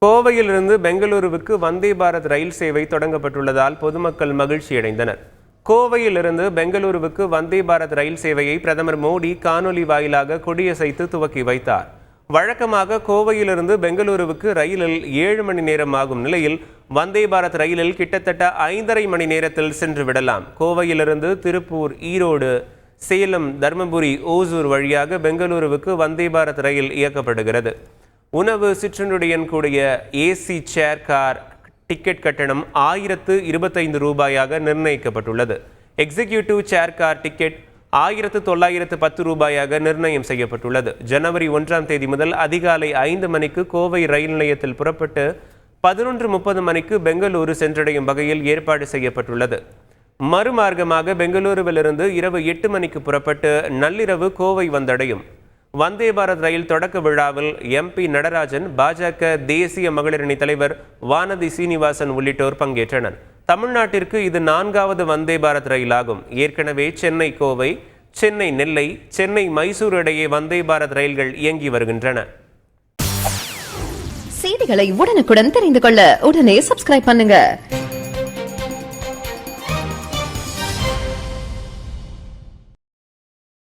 கோவையிலிருந்து பெங்களூருவுக்கு வந்தே பாரத் ரயில் சேவை தொடங்கப்பட்டுள்ளதால் பொதுமக்கள் மகிழ்ச்சியடைந்தனர். கோவையிலிருந்து பெங்களூருவுக்கு வந்தே பாரத் ரயில் சேவையை பிரதமர் மோடி காணொலி வாயிலாக கொடியசைத்து துவக்கி வைத்தார். வழக்கமாக கோவையிலிருந்து பெங்களூருவுக்கு ரயிலில் 7 மணி நேரம் ஆகும் நிலையில் வந்தே பாரத் ரயிலில் கிட்டத்தட்ட 5.5 மணி நேரத்தில் சென்று விடலாம். கோவையிலிருந்து திருப்பூர், ஈரோடு, சேலம், தர்மபுரி, ஓசூர் வழியாக பெங்களூருவுக்கு வந்தே பாரத் ரயில் இயக்கப்படுகிறது. உணவு, சிற்றுண்டியுடன் கூடிய ஏசி சேர் கார் டிக்கெட் கட்டணம் 1025 ரூபாயாக நிர்ணயிக்கப்பட்டுள்ளது. எக்ஸிக்யூட்டிவ் சேர் கார் டிக்கெட் 1910 ரூபாயாக நிர்ணயம் செய்யப்பட்டுள்ளது. ஜனவரி 1ஆம் தேதி முதல் அதிகாலை 5 மணிக்கு கோவை ரயில் நிலையத்தில் புறப்பட்டு 11:30 மணிக்கு பெங்களூரு சென்றடையும் வகையில் ஏற்பாடு செய்யப்பட்டுள்ளது. மறுமார்க்கமாக பெங்களூருவிலிருந்து இரவு 8 மணிக்கு புறப்பட்டு நள்ளிரவு கோவை வந்தடையும். வந்தே பாரத் ரயில் தொடக்க விழாவில் MP நடராஜன், பாஜக தேசிய மகளிரணி தலைவர் வானதி சீனிவாசன் உள்ளிட்டோர் பங்கேற்றனர். தமிழ்நாட்டிற்கு இது 4வது வந்தே பாரத் ரயிலாகும். ஏற்கனவே சென்னை கோவை, சென்னை நெல்லை, சென்னை மைசூர் இடையே வந்தே பாரத் ரயில்கள் இயங்கி வருகின்றன. செய்திகளை உடனுக்குடன் தெரிந்து கொள்ள உடனே சப்ஸ்கிரைப் பண்ணுங்க.